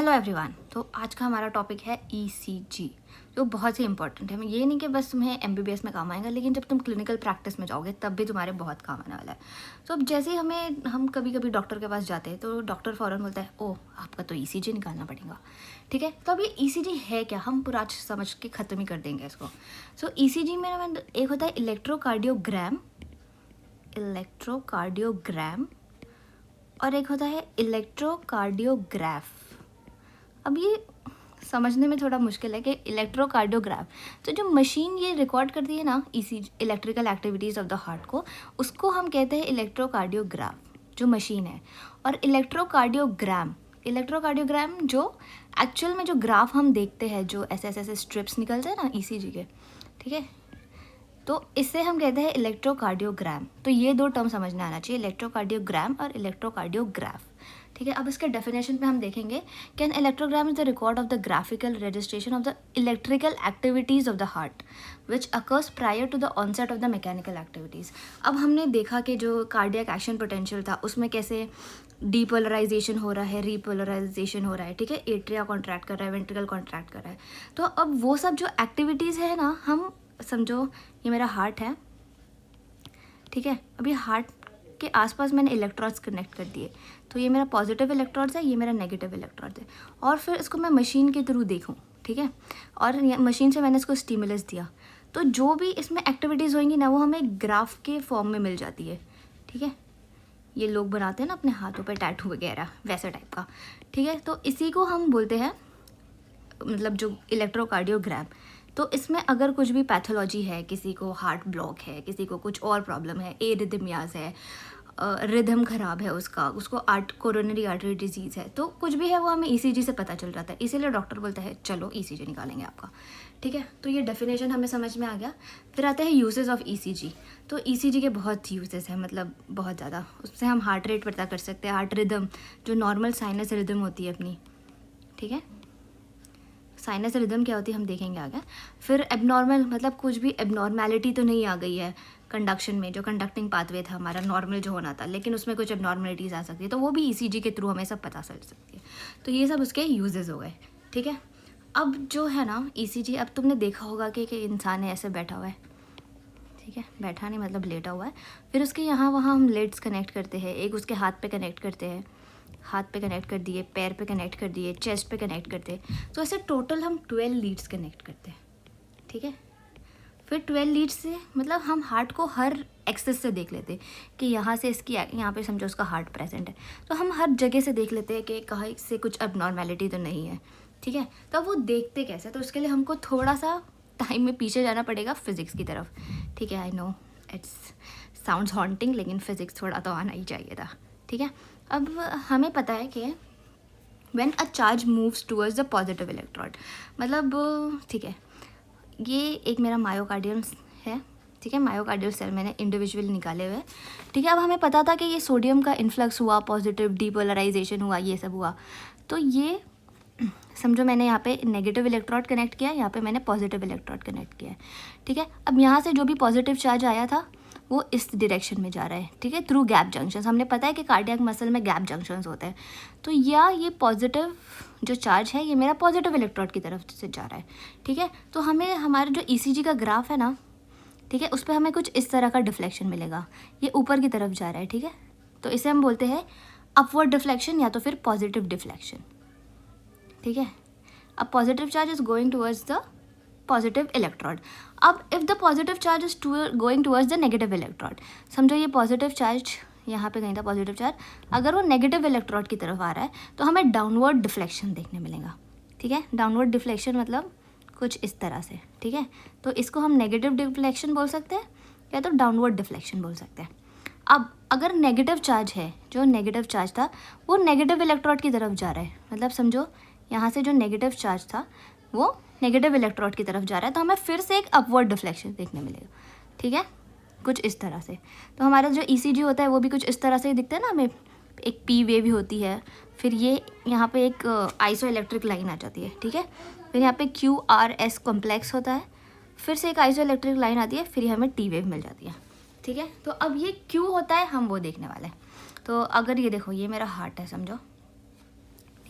Hello everyone. तो आज का हमारा टॉपिक है ईसीजी, जो बहुत ही इंपॉर्टेंट है। ये नहीं कि बस तुम्हें एमबीबीएस में काम आएगा, लेकिन जब तुम क्लिनिकल प्रैक्टिस में जाओगे तब भी तुम्हारे बहुत काम आने वाला है। तो अब जैसे ही हम कभी कभी डॉक्टर के पास जाते हैं तो डॉक्टर फ़ौरन बोलता है, ओह आपका तो ईसीजी निकालना पड़ेगा। ठीक है, तो अब ये ईसीजी है क्या, हम पूरा आज समझ के ख़त्म ही कर देंगे इसको। सो ईसीजी में एक होता है इलेक्ट्रोकार्डियोग्राम और एक होता है इलेक्ट्रोकार्डियोग्राफ। अब ये समझने में थोड़ा मुश्किल है कि इलेक्ट्रोकार्डियोग्राफ, तो जो मशीन ये रिकॉर्ड करती है ना ECG, electrical activities of the heart को, उसको हम कहते हैं इलेक्ट्रोकार्डियोग्राफ, जो मशीन है। और इलेक्ट्रोकार्डियोग्राम जो एक्चुअल में जो ग्राफ हम देखते हैं, जो ऐसे ऐसे ऐसे स्ट्रिप्स निकलते हैं ना ईसीजी के, ठीक है, तो इससे हम कहते हैं इलेक्ट्रोकार्डियोग्राम। तो ये दो टर्म समझना आना चाहिए, इलेक्ट्रोकार्डियोग्राम और इलेक्ट्रोकार्डियोग्राफ। ठीक है, अब इसके डेफिनेशन पे हम देखेंगे कि an electrogram is the record of the graphical registration of the electrical activities of the heart which occurs prior to the onset of the mechanical activities. अब हमने देखा कि जो कार्डियक एक्शन पोटेंशियल था उसमें कैसे डीपोलराइजेशन हो रहा है, रीपोलराइजेशन हो रहा है। ठीक है, एट्रिया कॉन्ट्रैक्ट कर रहा है, वेंट्रिकल कॉन्ट्रैक्ट कर रहा है। तो अब वो सब जो एक्टिविटीज़ है ना, हम समझो ये मेरा हार्ट है, ठीक है, अब ये हार्ट के आसपास मैंने इलेक्ट्रॉड्स कनेक्ट कर दिए, तो ये मेरा पॉजिटिव इलेक्ट्रॉड्स है, ये मेरा नेगेटिव इलेक्ट्रॉड्स है। और फिर इसको मैं मशीन के थ्रू देखूं, ठीक है, और मशीन से मैंने इसको स्टिमुलस दिया, तो जो भी इसमें एक्टिविटीज़ होंगी ना वो हमें ग्राफ के फॉर्म में मिल जाती है। ठीक है, ये लोग बनाते हैं ना अपने हाथों पर टैटू वगैरह, वैसा टाइप का। ठीक है, तो इसी को हम बोलते हैं मतलब जो इलेक्ट्रोकार्डियोग्राम। तो इसमें अगर कुछ भी पैथोलॉजी है, किसी को हार्ट ब्लॉक है, किसी को कुछ और प्रॉब्लम है, एरिथमियाज है, रिदम ख़राब है उसको कोरोनरी आर्टरी डिजीज़ है, तो कुछ भी है वो हमें ईसीजी से पता चल जाता है। इसीलिए डॉक्टर बोलता है चलो ईसीजी निकालेंगे आपका। ठीक है, तो ये डेफिनेशन हमें समझ में आ गया। फिर आते हैं यूजेस ऑफ ईसीजी। तो ईसीजी के बहुत यूजेस हैं, मतलब बहुत ज़्यादा। उससे हम हार्ट रेट पता कर सकते हैं, हार्ट रिदम, जो नॉर्मल साइनस रिदम होती है अपनी। ठीक है, साइनस रिदम क्या होती है हम देखेंगे आगे। फिर एबनॉर्मल, मतलब कुछ भी एबनॉर्मेलिटी तो नहीं आ गई है कंडक्शन में, जो कंडक्टिंग पाथवे था हमारा नॉर्मल जो होना था, लेकिन उसमें कुछ एबनॉर्मेलिटीज़ आ सकती है, तो वो भी ईसीजी के थ्रू हमें सब पता चल सकती है। तो ये सब उसके यूजेस हो गए। ठीक है, अब जो है ना ईसीजी, अब तुमने देखा होगा कि इंसान है ऐसे बैठा हुआ है, ठीक है, बैठा नहीं मतलब लेटा हुआ है, फिर उसके यहाँ वहाँ हम लेड्स कनेक्ट करते हैं, एक उसके हाथ पे कनेक्ट करते हैं, हाथ पे कनेक्ट कर दिए, पैर पे कनेक्ट कर दिए, चेस्ट पे कनेक्ट करते हैं, तो ऐसे टोटल हम 12 लीड्स कनेक्ट करते हैं। ठीक है, फिर 12 लीड्स से मतलब हम हार्ट को हर एक्सेस से देख लेते हैं कि यहाँ से इसकी, यहाँ पे समझो उसका हार्ट प्रेजेंट है, तो हम हर जगह से देख लेते हैं कि कहाँ से कुछ अबनॉर्मेलिटी तो नहीं है। ठीक है, तो अब वो देखते कैसे, तो उसके लिए हमको थोड़ा सा टाइम में पीछे जाना पड़ेगा फिज़िक्स की तरफ। ठीक है, I know it's sounds haunting, लेकिन फिज़िक्स थोड़ा तो आना ही चाहिए था। ठीक है, अब हमें पता है कि when a charge moves towards the positive electrode, मतलब ठीक है, ये एक मेरा मायोकार्डियम है। ठीक है, मायोकार्डियल सेल मैंने इंडिविजुअल निकाले हुए। ठीक है, अब हमें पता था कि ये सोडियम का इन्फ्लक्स हुआ, पॉजिटिव डीपोलराइजेशन हुआ, ये सब हुआ, तो ये समझो मैंने यहाँ पे नेगेटिव इलेक्ट्रॉड कनेक्ट किया, यहाँ पे मैंने पॉजिटिव इलेक्ट्रॉड कनेक्ट किया है। ठीक है, अब यहाँ से जो भी पॉजिटिव चार्ज आया था वो इस डायरेक्शन में जा रहा है। ठीक है, थ्रू गैप जंक्शंस। हमने पता है कि कार्डियक मसल में गैप जंक्शंस होते हैं, तो या ये पॉजिटिव जो चार्ज है ये मेरा पॉजिटिव इलेक्ट्रॉड की तरफ से जा रहा है। ठीक है, तो हमें हमारा जो ईसीजी का ग्राफ है ना, ठीक है, उस पर हमें कुछ इस तरह का डिफ्लेक्शन मिलेगा, ये ऊपर की तरफ जा रहा है। ठीक है, तो इसे हम बोलते हैं अपवर्ड डिफ्लेक्शन या तो फिर पॉजिटिव डिफ्लेक्शन। ठीक है, अब positive charge is going towards the positive electrode. अब if the positive charge is going towards the negative electrode, समझो ये पॉजिटिव चार्ज यहाँ पे कहीं था पॉजिटिव चार्ज, अगर वो नेगेटिव इलेक्ट्रॉड की तरफ आ रहा है तो हमें डाउनवर्ड डिफ्लेक्शन देखने मिलेगा। ठीक है, डाउनवर्ड डिफ्लेक्शन मतलब कुछ इस तरह से। ठीक है, तो इसको हम नेगेटिव डिफ्लेक्शन बोल सकते हैं या तो डाउनवर्ड डिफ्लेक्शन बोल सकते हैं। अब अगर नेगेटिव चार्ज है, जो नेगेटिव चार्ज था वो नेगेटिव इलेक्ट्रॉड की तरफ जा रहा है, मतलब समझो यहाँ से जो नेगेटिव चार्ज था वो नेगेटिव इलेक्ट्रॉड की तरफ जा रहा है, तो हमें फिर से एक अपवर्ड डिफ्लेक्शन देखने मिलेगा। ठीक है, कुछ इस तरह से। तो हमारा जो ईसीजी होता है वो भी कुछ इस तरह से ही दिखता है ना, हमें एक पी वेव होती है, फिर ये यहाँ पे एक आइसो इलेक्ट्रिक लाइन आ जाती है। ठीक है, फिर यहाँ पे QRS कॉम्प्लेक्स होता है, फिर से एक आइसो इलेक्ट्रिक लाइन आती है, फिर हमें टी वेव मिल जाती है। ठीक है, तो अब ये क्यों होता है हम वो देखने वाले हैं। तो अगर ये देखो, ये मेरा हार्ट है समझो,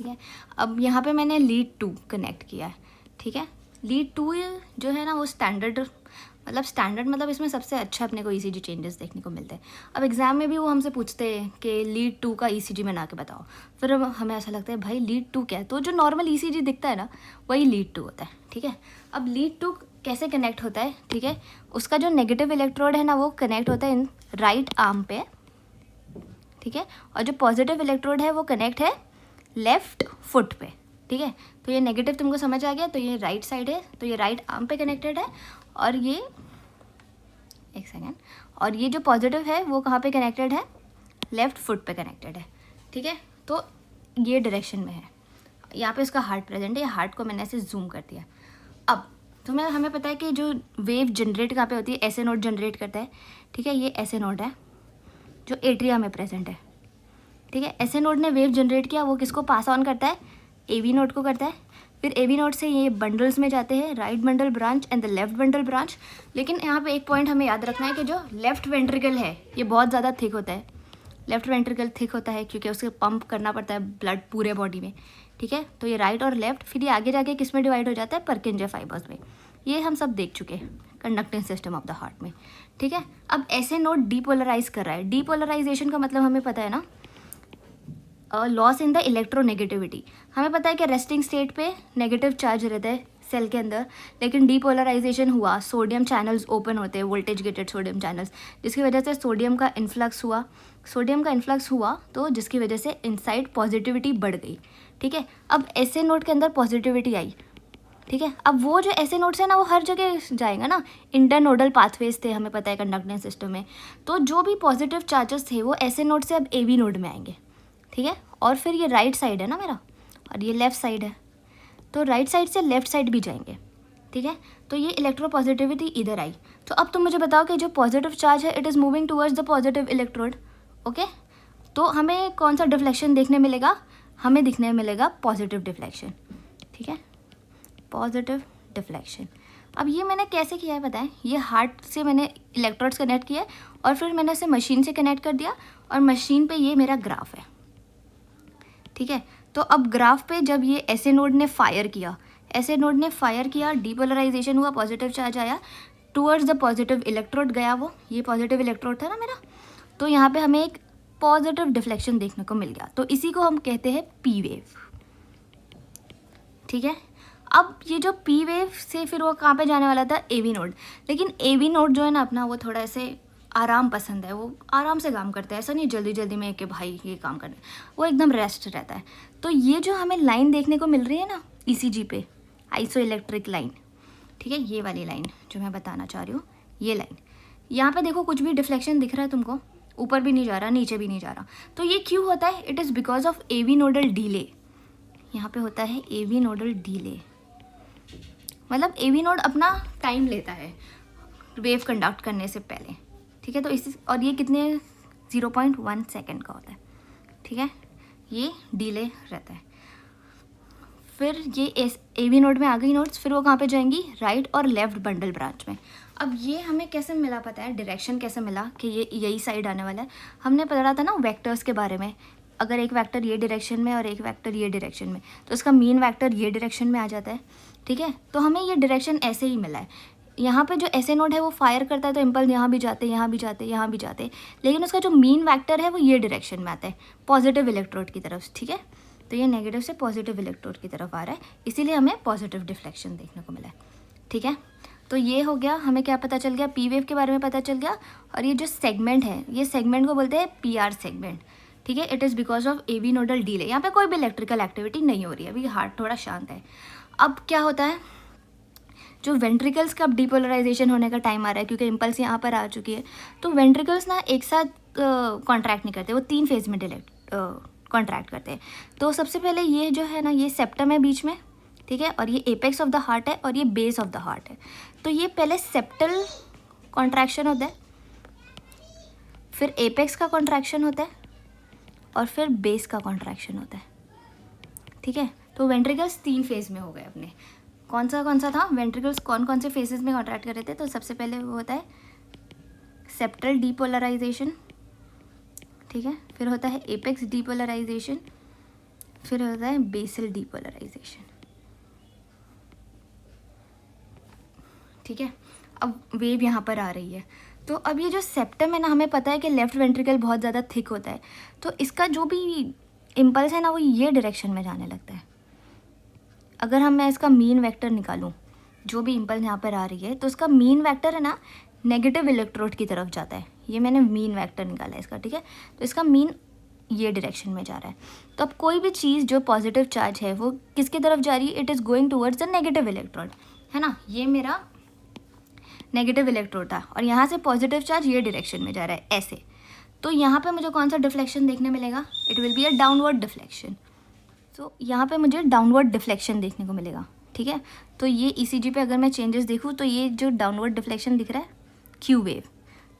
ठीक है। अब यहाँ पे मैंने लीड 2 कनेक्ट किया है, ठीक है। लीड 2 जो है ना वो स्टैंडर्ड मतलब इसमें सबसे अच्छा अपने को ईसीजी चेंजेस देखने को मिलते हैं। अब एग्जाम में भी वो हमसे पूछते हैं कि लीड 2 का ईसीजी बना के बताओ, फिर हमें ऐसा लगता है भाई लीड 2 क्या है, तो जो नॉर्मल ईसीजी दिखता है ना वही लीड 2 होता है, ठीक है। अब लीड 2 कैसे कनेक्ट होता है, ठीक है, उसका जो नेगेटिव इलेक्ट्रोड है ना वो कनेक्ट होता है इन राइट आर्म पे, ठीक है, और जो पॉजिटिव इलेक्ट्रोड है वो कनेक्ट है लेफ्ट फुट पे, ठीक है। तो ये नेगेटिव तुमको समझ आ गया, तो ये राइट साइड है, तो ये राइट आर्म पे कनेक्टेड है, और ये एक सेकेंड, और ये जो पॉजिटिव है वो कहाँ पे कनेक्टेड है, लेफ्ट फुट पे कनेक्टेड है, ठीक है। तो ये डायरेक्शन में है, यहाँ पे इसका हार्ट प्रेजेंट है, हार्ट को मैंने ऐसे जूम कर दिया। अब तो हमें पता है कि जो वेव जनरेट कहाँ पे होती है, ऐसे नोड जनरेट करता है, ठीक है। ये ऐसे नोड है जो एट्रिया में प्रेजेंट है, ठीक है। ऐसे नोड ने वेव जनरेट किया, वो किसको पास ऑन करता है, एवी नोड को करता है, फिर एवी नोड से ये बंडल्स में जाते हैं, right bundle branch and the left bundle branch. लेकिन यहाँ पे एक पॉइंट हमें याद रखना है कि जो लेफ्ट वेंट्रिकल है ये बहुत ज़्यादा थिक होता है, लेफ्ट वेंट्रिकल थिक होता है क्योंकि उसे पंप करना पड़ता है ब्लड पूरे बॉडी में, ठीक है। तो ये राइट और लेफ्ट, फिर ये आगे जाके किस में डिवाइड हो जाता है, परकिंजे फाइबर्स में। ये हम सब देख चुके हैं conducting system of the heart में, ठीक है। अब ऐसे नोड डीपोलराइज कर रहा है, डीपोलराइजेशन का मतलब हमें पता है ना, लॉस इन द इलेक्ट्रोनेगेटिविटी। हमें पता है कि रेस्टिंग स्टेट पे नेगेटिव चार्ज रहता है सेल के अंदर, लेकिन डीपोलराइजेशन हुआ, सोडियम चैनल्स ओपन होते हैं, वोल्टेज गेटेड सोडियम चैनल्स, जिसकी वजह से सोडियम का इन्फ्लक्स हुआ तो जिसकी वजह से इनसाइड पॉजिटिविटी बढ़ गई, ठीक है। अब ऐसे नोड के अंदर पॉजिटिविटी आई, ठीक है। अब वो जो ऐसे नोड्स है ना वो हर जगह जाएगा ना, इंटरनोडल पाथवेज थे हमें पता है कंडक्टिंग सिस्टम में, तो जो भी पॉजिटिव चार्जेस थे वो ऐसे नोड से अब एवी नोड में आएंगे, ठीक है। और फिर ये राइट साइड है ना मेरा, और ये लेफ्ट साइड है, तो राइट साइड से लेफ्ट साइड भी जाएंगे, ठीक है। तो ये इलेक्ट्रोपॉजिटिविटी इधर आई। तो अब तुम मुझे बताओ कि जो पॉजिटिव चार्ज है it is moving towards the positive electrode, okay. तो हमें कौन सा डिफ्लेक्शन देखने मिलेगा, हमें दिखने मिलेगा पॉजिटिव डिफ्लेक्शन, ठीक है, पॉजिटिव डिफ्लेक्शन। अब ये मैंने कैसे किया है बताएं, ये हार्ट से मैंने इलेक्ट्रोड्स कनेक्ट किया और फिर मैंने इसे मशीन से कनेक्ट कर दिया, और मशीन पे ये मेरा ग्राफ है, ठीक है। तो अब ग्राफ पे जब ये ऐसे नोड ने फायर किया, डीपोलराइजेशन हुआ, पॉजिटिव चार्ज आया, टूवर्ड्स द पॉजिटिव इलेक्ट्रोड गया, वो ये पॉजिटिव इलेक्ट्रोड था ना मेरा, तो यहाँ पे हमें एक पॉजिटिव डिफ्लेक्शन देखने को मिल गया, तो इसी को हम कहते हैं पी वेव, ठीक है। अब ये जो पी वेव से फिर वो कहाँ पे जाने वाला था, एवी नोड, लेकिन एवी नोड जो है ना अपना वो थोड़ा ऐसे आराम पसंद है, वो आराम से काम करता है, ऐसा नहीं जल्दी जल्दी में कि भाई ये काम करना है, वो एकदम रेस्ट रहता है। तो ये जो हमें लाइन देखने को मिल रही है ना ईसीजी पे, आइसो इलेक्ट्रिक लाइन, ठीक है, ये वाली लाइन जो मैं बताना चाह रही हूँ, ये लाइन, यहाँ पे देखो कुछ भी डिफ्लेक्शन दिख रहा है तुमको, ऊपर भी नहीं जा रहा, नीचे भी नहीं जा रहा, तो ये क्यों होता है, it is because of AV nodal delay. यहाँ पे होता है एवी नोडल डीले, मतलब एवी नोड अपना टाइम लेता है वेव कंडक्ट करने से पहले, ठीक है। तो इस और ये कितने 0.1 सेकेंड का होता है, ठीक है, ये डिले रहता है। फिर ये एवी नोड में आ गई नोड्स, फिर वो कहाँ पे जाएंगी, राइट और लेफ्ट बंडल ब्रांच में। अब ये हमें कैसे मिला पता है, डायरेक्शन कैसे मिला कि ये यही साइड आने वाला है, हमने पढ़ा था ना वेक्टर्स के बारे में, अगर एक वेक्टर ये डायरेक्शन में और एक वेक्टर ये डायरेक्शन में, तो इसका मीन वेक्टर ये डायरेक्शन में आ जाता है, ठीक है। तो हमें ये डायरेक्शन ऐसे ही मिला है, यहाँ पे जो ऐसे नोड है वो फायर करता है तो इम्पल्स यहाँ भी जाते, यहाँ भी जाते, यहाँ भी जाते, लेकिन उसका जो मीन वेक्टर है वो ये डायरेक्शन में आता है, पॉजिटिव इलेक्ट्रोड की तरफ, ठीक है। तो ये नेगेटिव से पॉजिटिव इलेक्ट्रोड की तरफ आ रहा है, इसीलिए हमें पॉजिटिव डिफ्लेक्शन देखने को मिला है, ठीक है। तो ये हो गया, हमें क्या पता चल गया, पी वेव के बारे में पता चल गया। और ये जो सेगमेंट है, ये सेगमेंट को बोलते हैं PR सेगमेंट, ठीक है। It is because of AV nodal delay, यहाँ पे कोई भी इलेक्ट्रिकल एक्टिविटी नहीं हो रही है, अभी हार्ट थोड़ा शांत है। अब क्या होता है, जो वेंट्रिकल्स का अब डिपोलराइजेशन होने का टाइम आ रहा है, क्योंकि इम्पल्स यहाँ पर आ चुकी है, तो वेंट्रिकल्स ना एक साथ कॉन्ट्रैक्ट नहीं करते, वो 3 फेज में कॉन्ट्रैक्ट करते हैं। तो सबसे पहले ये जो है ना, ये सेप्टम है बीच में, ठीक है, और ये एपेक्स ऑफ द हार्ट है और ये बेस ऑफ द हार्ट है। तो ये पहले सेप्टल कॉन्ट्रैक्शन होता है, फिर एपेक्स का कॉन्ट्रैक्शन होता है, और फिर बेस का कॉन्ट्रैक्शन होता है, ठीक है। तो वेंट्रिकल्स 3 फेज में हो गए अपने, कौन सा था, वेंट्रिकल्स कौन से फेजेस में कॉन्ट्रैक्ट कर रहे थे, तो सबसे पहले वो होता है सेप्टल डीपोलराइजेशन, ठीक है, फिर होता है एपेक्स डीपोलराइजेशन, फिर होता है बेसल डीपोलराइजेशन। ठीक है, अब वेव यहाँ पर आ रही है, तो अब ये जो सेप्टम है ना, हमें पता है कि लेफ्ट वेंट्रिकल बहुत ज़्यादा थिक होता है, तो इसका जो भी इम्पल्स है ना वो ये डायरेक्शन में जाने लगता है। अगर मैं इसका मीन वेक्टर निकालूं, जो भी इम्पल्स यहाँ पर आ रही है, तो उसका मीन वेक्टर है ना नेगेटिव इलेक्ट्रोड की तरफ जाता है। ये मैंने मीन वेक्टर निकाला है इसका, ठीक है, तो इसका मीन ये डायरेक्शन में जा रहा है। तो अब कोई भी चीज़ जो पॉजिटिव चार्ज है वो किसकी तरफ जा रही है, it is going towards the negative electrode, है ना। ये मेरा नेगेटिव इलेक्ट्रोड था और यहाँ से पॉजिटिव चार्ज ये डायरेक्शन में जा रहा है ऐसे। तो यहाँ पे मुझे कौन सा डिफ्लेक्शन देखने मिलेगा, it will be a downward deflection. तो यहाँ पे मुझे डाउनवर्ड डिफ्लेक्शन देखने को मिलेगा, ठीक है। तो ये ईसीजी पे अगर मैं चेंजेस देखूँ तो ये जो डाउनवर्ड डिफ्लेक्शन दिख रहा है क्यू वेव,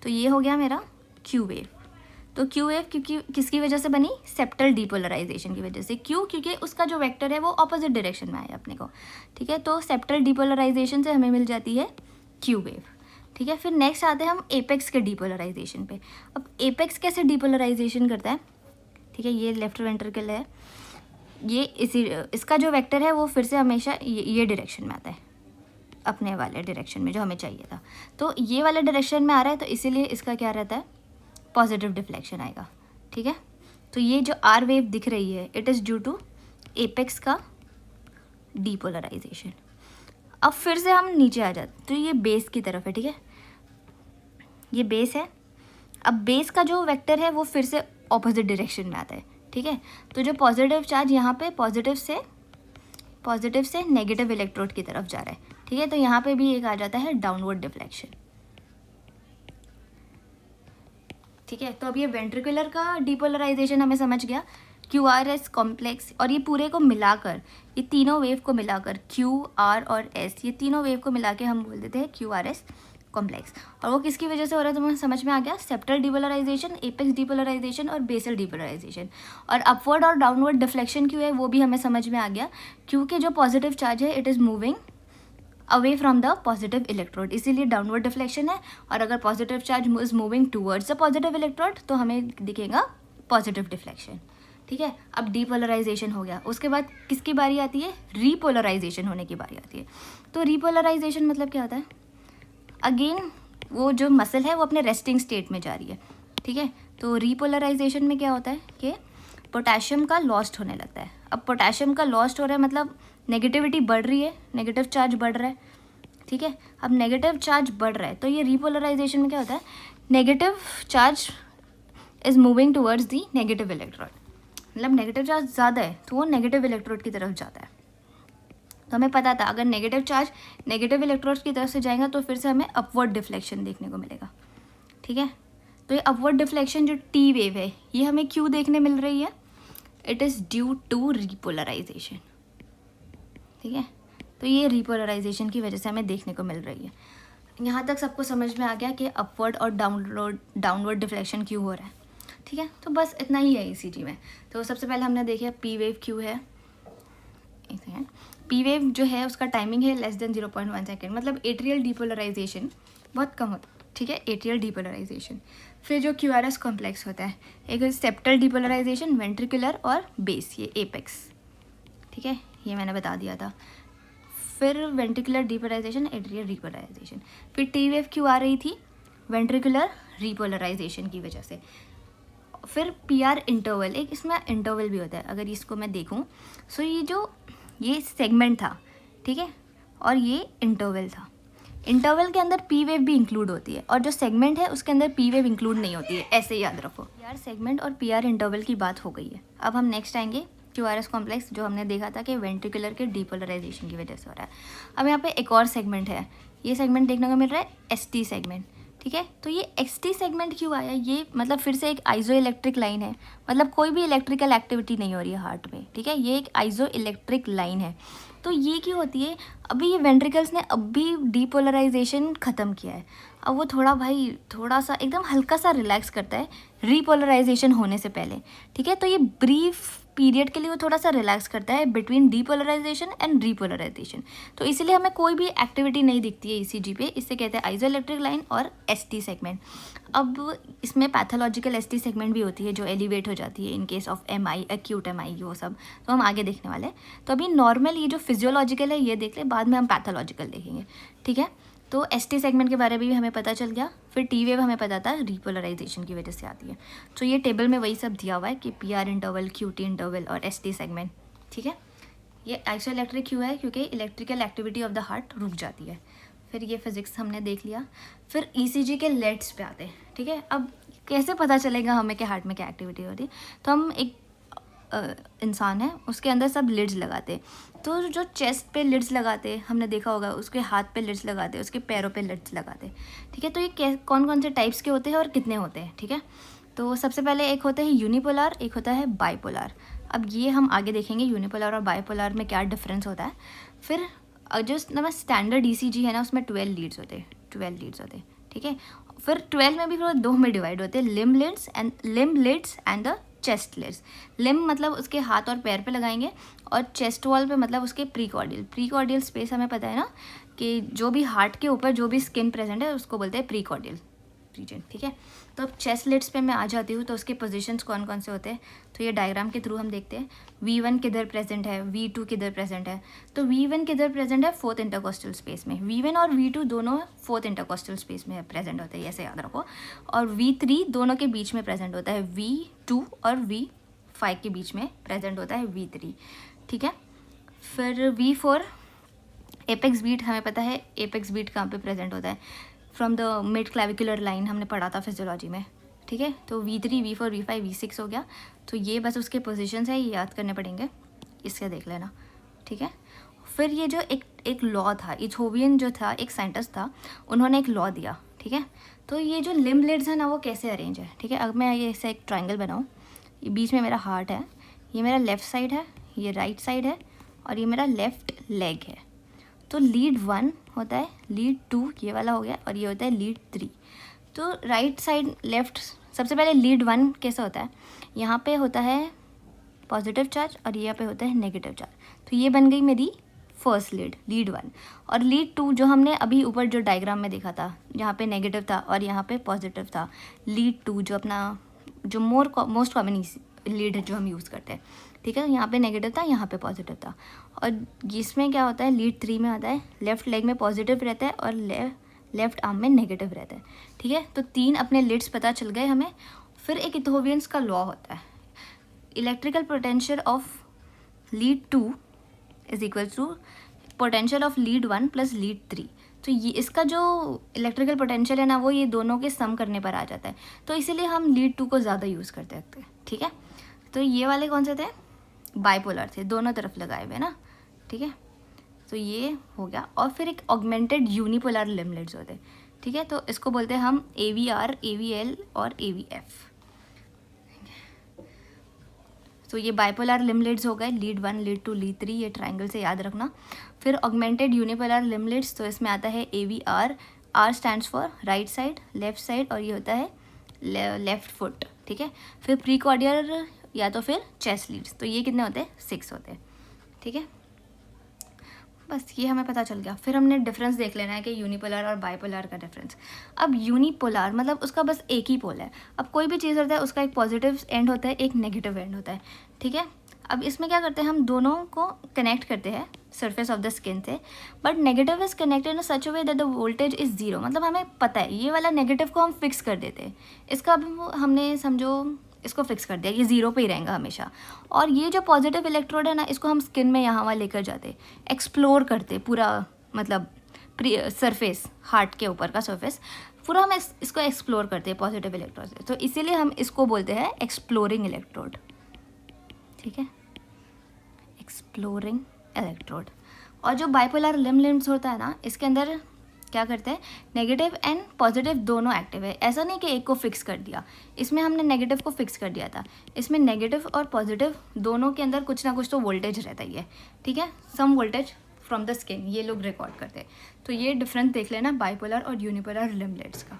तो ये हो गया मेरा क्यू वेव। तो क्यू वेव क्योंकि किसकी वजह से बनी, सेप्टल डीपोलराइजेशन की वजह से। क्यों, क्योंकि उसका जो वेक्टर है वो ऑपोजिट डायरेक्शन में आया अपने को, ठीक है। तो सेप्टल डीपोलराइजेशन से हमें मिल जाती है क्यू वेव, ठीक है। फिर नेक्स्ट आते हैं हम एपेक्स के डीपोलराइजेशन पे। अब एपेक्स कैसे डीपोलराइजेशन करता है, ठीक है, ये लेफ्ट वेंट्रिकल है, ये इसका जो वेक्टर है वो फिर से हमेशा ये डायरेक्शन में आता है, अपने वाले डायरेक्शन में जो हमें चाहिए था। तो ये वाले डायरेक्शन में आ रहा है, तो इसीलिए इसका क्या रहता है, पॉजिटिव डिफ्लेक्शन आएगा, ठीक है। तो ये जो आर वेव दिख रही है, it is due to apex का डीपोलराइजेशन। अब फिर से हम नीचे आ जाते, तो ये बेस की तरफ है, ठीक है, ये बेस है। अब बेस का जो वेक्टर है वो फिर से ऑपोजिट डायरेक्शन में आता है, ठीक है। तो जो पॉजिटिव चार्ज यहाँ पे पॉजिटिव से नेगेटिव इलेक्ट्रोड की तरफ जा रहा है, ठीक है। तो यहाँ पे भी एक आ जाता है डाउनवर्ड डिफ्लेक्शन, ठीक है। तो अब ये वेंट्रिकुलर का डीपोलराइजेशन हमें समझ गया, QRS कॉम्प्लेक्स, और ये पूरे को मिलाकर, ये तीनों वेव को मिलाकर QR और S, ये तीनों वेव को मिला के हम बोल देते हैं QRS कॉम्प्लेक्स। और वो किसकी वजह से हो रहा है, तो मुझे समझ में आ गया, सेप्टल डीपोलराइजेशन, एपेक्स डीपोलराइजेशन और बेसल डीपोलराइजेशन। और अपवर्ड और डाउनवर्ड डिफ्लेक्शन क्यों है वो भी हमें समझ में आ गया, क्योंकि जो पॉजिटिव चार्ज है it is moving away from the positive electrode, इसीलिए डाउनवर्ड डिफ्लेक्शन है। और अगर positive charge is moving towards the positive electrode तो हमें दिखेगा पॉजिटिव डिफ्लेक्शन, ठीक है। अब डीपोलराइजेशन हो गया, उसके बाद किसकी बारी आती है, रीपोलराइजेशन होने की बारी आती है। तो रीपोलराइजेशन मतलब क्या होता है, अगेन वो जो मसल है वो अपने रेस्टिंग स्टेट में जा रही है, ठीक है। तो रीपोलराइजेशन में क्या होता है कि पोटेशियम का लॉस्ट होने लगता है। अब पोटेशियम का लॉस्ट हो रहा है मतलब नेगेटिविटी बढ़ रही है, नेगेटिव चार्ज बढ़ रहा है, ठीक है। अब नेगेटिव चार्ज बढ़ रहा है तो ये रीपोलराइजेशन में क्या होता है, negative charge is moving towards the negative electrode, मतलब नेगेटिव चार्ज ज़्यादा है तो वो नेगेटिव इलेक्ट्रोड की तरफ जाता है। तो हमें पता था अगर नेगेटिव चार्ज नेगेटिव इलेक्ट्रोड्स की तरफ से जाएगा तो फिर से हमें अपवर्ड डिफ्लेक्शन देखने को मिलेगा, ठीक है। तो ये अपवर्ड डिफ्लेक्शन जो टी वेव है ये हमें क्यों देखने मिल रही है, it is due to repolarisation, ठीक है। तो ये रीपोलराइजेशन की वजह से हमें देखने को मिल रही है। यहाँ तक सबको समझ में आ गया कि अपवर्ड और डाउनवर्ड डिफ्लेक्शन क्यों हो रहा है, ठीक है। तो बस इतना ही है ईसीजी में। तो सबसे पहले हमने देखा पी वेव क्यों है, पी वेव जो है उसका टाइमिंग है लेस देन 0.1 सेकेंड, मतलब एट्रियल डीपोलराइजेशन बहुत कम होता है, ठीक है, एट्रियल डीपोलराइजेशन। फिर जो QRS कॉम्प्लेक्स होता है, एक सेप्टल डीपोलराइजेशन, वेंट्रिकुलर और बेस, ये एपेक्स, ठीक है, ये मैंने बता दिया था। फिर वेंट्रिकुलर डीपोलराइजेशन, एट्रियल डीपोलराइजेशन। फिर टी वेव क्यों आ रही थी, वेंट्रिकुलर रीपोलराइजेशन की वजह से। फिर PR इंटरवल, एक इसमें इंटरवल भी होता है, अगर इसको मैं देखूं सो ये सेगमेंट था, ठीक है, और ये इंटरवल था। इंटरवल के अंदर पी वेव भी इंक्लूड होती है और जो सेगमेंट है उसके अंदर पी वेव इंक्लूड नहीं होती है, ऐसे याद रखो। PR सेगमेंट और PR इंटरवल की बात हो गई है। अब हम नेक्स्ट आएंगे QRS कॉम्प्लेक्स, जो हमने देखा था कि वेंट्रिकुलर के डीपोलराइजेशन की वजह से हो रहा है। अब यहाँ पे एक और सेगमेंट है, ये सेगमेंट देखने को मिल रहा है ST सेगमेंट, ठीक है। तो ये ST सेगमेंट क्यों आया, ये मतलब फिर से एक आइजो इलेक्ट्रिक लाइन है, मतलब कोई भी इलेक्ट्रिकल एक्टिविटी नहीं हो रही है हार्ट में, ठीक है, ये एक आइजो इलेक्ट्रिक लाइन है। तो ये क्यों होती है, अभी ये वेंट्रिकल्स ने अभी डीपोलराइजेशन ख़त्म किया है, अब वो थोड़ा सा एकदम हल्का सा रिलैक्स करता है रीपोलराइजेशन होने से पहले, ठीक है। तो ये ब्रीफ पीरियड के लिए वो थोड़ा सा रिलैक्स करता है बिटवीन डीपोलराइजेशन एंड रीपोलराइजेशन। तो इसीलिए हमें कोई भी एक्टिविटी नहीं दिखती है ईसीजी पे, इससे कहते हैं आइसोइलेक्ट्रिक लाइन और एसटी सेगमेंट। अब इसमें पैथोलॉजिकल एसटी सेगमेंट भी होती है जो एलिवेट हो जाती है in case of MI, acute MI, वो सब तो हम आगे देखने वाले हैं। तो अभी नॉर्मल ये जो फिजियोलॉजिकल है ये देख ले, बाद में हम पैथोलॉजिकल देखेंगे, ठीक है। तो एसटी सेगमेंट के बारे में भी हमें पता चल गया। फिर टी वेव हमें पता था रीपोलराइजेशन की वजह से आती है। तो ये टेबल में वही सब दिया हुआ है कि P R interval, Q T interval और एस टी सेगमेंट, ठीक है। ये आइसोइलेक्ट्रिक क्यों है? क्योंकि electrical activity of the heart रुक जाती है। फिर ये फिजिक्स हमने देख लिया। फिर ईसीजी के लेड्स पे आते हैं, ठीक है। अब कैसे पता चलेगा हमें कि हार्ट में क्या एक्टिविटी हो रही है? तो हम एक इंसान है, उसके अंदर सब लिड्स लगाते हैं। तो जो चेस्ट पे लिड्स लगाते हैं हमने देखा होगा, उसके हाथ पे लिड्स लगाते हैं, उसके पैरों पे लिड्स लगाते हैं, ठीक है। तो ये कौन कौन से टाइप्स के होते हैं और कितने होते हैं, ठीक है। तो सबसे पहले एक होता है यूनिपोलर, एक होता है बाइपोलर। अब ये हम आगे देखेंगे यूनिपोलर और बाइपोलर में क्या डिफरेंस होता है। फिर जो स्टैंडर्ड ईसीजी है ना, उसमें 12 लीड्स होते हैं, 12 लीड्स होते हैं, ठीक है। फिर 12 में भी थोड़ा दो में डिवाइड होते हैं, limb leads and the chest leads. Limb मतलब उसके हाथ और पैर पे लगाएंगे, और चेस्ट वॉल पे मतलब उसके प्रीकॉर्डियल स्पेस हमें पता है ना कि जो भी हार्ट के ऊपर जो भी स्किन प्रेजेंट है उसको बोलते हैं प्रीकॉर्डियल रीजन, ठीक है। तो अब चेस्ट लिड्स पे मैं आ जाती हूँ। तो उसके पोजीशंस कौन कौन से होते हैं, तो ये डायग्राम के थ्रू हम देखते हैं। V1 किधर प्रेजेंट है, V2 किधर प्रेजेंट है। तो V1 किधर प्रेजेंट है, फोर्थ इंटरकोस्टल स्पेस में। V1 और V2 दोनों फोर्थ इंटरकोस्टल स्पेस में प्रेजेंट होते हैं, ऐसे याद रखो। और V3 दोनों के बीच में प्रेजेंट होता है, V2 और V5 के बीच में प्रेजेंट होता है V3, ठीक है। फिर V4 एपेक्स बीट, हमें पता है एपेक्स बीट कहाँ पे प्रेजेंट होता है, from the mid clavicular line, हमने पढ़ा था फिजियोलॉजी में, ठीक है। तो V3, V4, V5, V6 हो गया। तो ये बस उसके पोजीशंस है, ये याद करने पड़ेंगे, इससे देख लेना, ठीक है। फिर ये जो एक लॉ था, इथोवियन जो था एक साइंटिस्ट था, उन्होंने एक लॉ दिया, ठीक है। तो ये जो लिम्ब लिड्स है ना वो कैसे अरेंज है, ठीक है। अब मैं ये ऐसे एक ट्राइंगल बनाऊँ, ये बीच में मेरा हार्ट है, ये मेरा लेफ़्ट साइड है, ये राइट साइड है, और ये मेरा लेफ़्ट लेग है। तो लीड 1 होता है, लीड 2 ये वाला हो गया, और ये होता है लीड 3। तो राइट साइड लेफ्ट, सबसे पहले लीड 1 कैसा होता है, यहाँ पे होता है पॉजिटिव चार्ज और यहाँ पे होता है नेगेटिव चार्ज। तो ये बन गई मेरी फर्स्ट लीड 1। और लीड 2 जो हमने अभी ऊपर जो डायग्राम में देखा था, यहाँ पे नेगेटिव था और यहाँ पे पॉजिटिव था। लीड 2 जो अपना जो मोस्ट कॉमन लीड है जो हम यूज़ करते हैं, ठीक है। यहाँ पे नेगेटिव था, यहाँ पे पॉजिटिव था। और इसमें क्या होता है, लीड 3 में आता है लेफ़्ट लेग में पॉजिटिव रहता है और लेफ़्ट आर्म में नेगेटिव रहता है, ठीक है। तो 3 अपने लीड्स पता चल गए हमें। फिर एक इथोवियंस का लॉ होता है, electrical potential of lead 2 is equal to potential of lead 1 plus lead 3। तो ये इसका जो इलेक्ट्रिकल पोटेंशियल है ना वो ये दोनों के सम करने पर आ जाता है। तो इसीलिए हम लीड 2 को ज़्यादा यूज़ करते हैं, ठीक है। तो ये वाले कौन से थे, बाइपोलर थे, दोनों तरफ लगाए हुए ना, ठीक है। तो ये हो गया। और फिर एक ऑगमेंटेड यूनिपोलर लिम्ब लिड्स होते हैं, ठीक है। तो इसको बोलते हैं हम AVR, AVL और AVF। तो ये बाइपोलर लिम्ब लिड्स हो गए, लीड 1, लीड 2, लीड 3, ये ट्राइंगल से याद रखना। फिर ऑगमेंटेड यूनिपोलर लिम्ब लिड्स, तो इसमें आता है AVR, R stands for right side, left side, और ये होता है लेफ्ट फुट, ठीक है। फिर प्रीकॉर्डियल या तो फिर चेस्ट लीड्स, तो ये कितने होते हैं, 6 होते हैं, ठीक है। बस ये हमें पता चल गया। फिर हमने डिफरेंस देख लेना है कि यूनिपोलर और बाइपोलर का डिफरेंस। अब यूनिपोलर मतलब उसका बस एक ही पोल है। अब कोई भी चीज़ होता है उसका एक पॉजिटिव एंड होता है, एक नेगेटिव एंड होता है, ठीक है। अब इसमें क्या करते हैं, हम दोनों को कनेक्ट करते हैं सरफेस ऑफ द स्किन से, but negative is connected in such a way that the voltage is 0। मतलब हमें पता है ये वाला नेगेटिव को हम फिक्स कर देते हैं, इसका अब हमने समझो इसको फिक्स कर दिया, ये 0 पे ही रहेगा हमेशा। और ये जो पॉजिटिव इलेक्ट्रोड है ना, इसको हम स्किन में यहाँ वहाँ लेकर जाते, एक्सप्लोर करते पूरा, मतलब सरफेस, हार्ट के ऊपर का सरफेस पूरा हम इसको एक्सप्लोर करते हैं पॉजिटिव इलेक्ट्रोड से। तो इसीलिए हम इसको बोलते हैं एक्सप्लोरिंग इलेक्ट्रोड, ठीक है, एक्सप्लोरिंग इलेक्ट्रोड। और जो बाइपोलर लिम्ब होता है ना, इसके अंदर क्या करते हैं, नेगेटिव एंड पॉजिटिव दोनों एक्टिव है। ऐसा नहीं कि एक को फिक्स कर दिया, इसमें हमने नेगेटिव को फिक्स कर दिया था। इसमें नेगेटिव और पॉजिटिव दोनों के अंदर कुछ ना कुछ तो वोल्टेज रहता ही है, ठीक है, सम वोल्टेज फ्रॉम द स्किन, ये लोग रिकॉर्ड करते हैं। तो ये डिफरेंस देख लेना बाइपोलर और यूनिपोलर लिम्ब लिड्स का,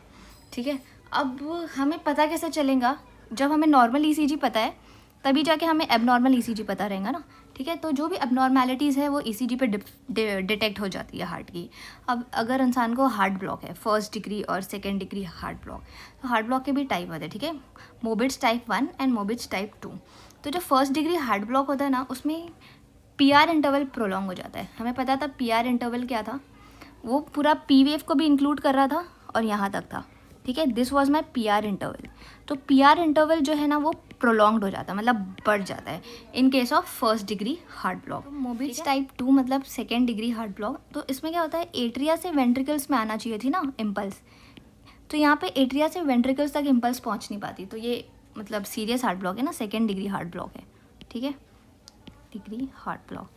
ठीक है। अब हमें पता कैसे चलेगा, जब हमें नॉर्मल ECG पता है तभी जाके हमें एबनॉर्मल ईसीजी पता रहेगा ना, ठीक है। तो जो भी एबनॉर्मेलिटीज़ है वो ईसीजी पे डिटेक्ट हो जाती है हार्ट की। अब अगर इंसान को हार्ट ब्लॉक है, फर्स्ट डिग्री और सेकेंड डिग्री हार्ट ब्लॉक, तो हार्ट ब्लॉक के भी टाइप होते हैं, ठीक है, Mobitz type 1 and Mobitz type 2। तो जो फर्स्ट डिग्री हार्ट ब्लॉक होता है ना, उसमें पीआर इंटरवल प्रोलॉन्ग हो जाता है। हमें पता था पीआर इंटरवल क्या था, वो पूरा पी वेव को भी इंक्लूड कर रहा था और यहाँ तक था, ठीक है। This was my PR interval. तो पीआर इंटरवल जो है ना वो प्रोलॉन्ग्ड हो जाता है, मतलब बढ़ जाता है in case of first degree heart block. Mobitz type 2 मतलब सेकेंड डिग्री हार्ट ब्लॉक। तो इसमें क्या होता है, एट्रिया से वेंट्रिकल्स में आना चाहिए थी ना इम्पल्स, तो यहाँ पे एट्रिया से वेंट्रिकल्स तक इम्पल्स पहुँच नहीं पाती। तो ये मतलब सीरियस हार्ट ब्लॉक है ना, सेकेंड डिग्री हार्ट ब्लॉक है, ठीक है, डिग्री हार्ट ब्लॉक।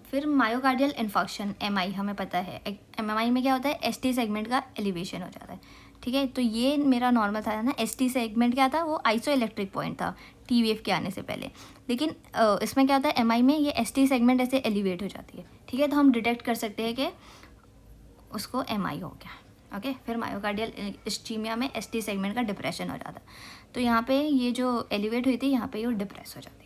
फिर मायोकार्डियल इन्फार्क्शन एमआई, हमें पता है एमआई में क्या होता है, एसटी सेगमेंट का एलिवेशन हो जाता है, ठीक है। तो ये मेरा नॉर्मल था ना, एसटी सेगमेंट क्या था, वो आइसो इलेक्ट्रिक पॉइंट था टी वेव के आने से पहले। लेकिन इसमें क्या होता है, एमआई में ये एसटी सेगमेंट ऐसे एलिवेट हो जाती है, ठीक है। तो हम डिटेक्ट कर सकते हैं कि उसको एमआई हो गया, ओके। फिर मायोकार्डियल इस्चीमिया में एसटी सेगमेंट का डिप्रेशन हो जाता है। तो यहाँ पे ये जो एलिवेट हुई थी, यहाँ पे ये डिप्रेस हो जाता है।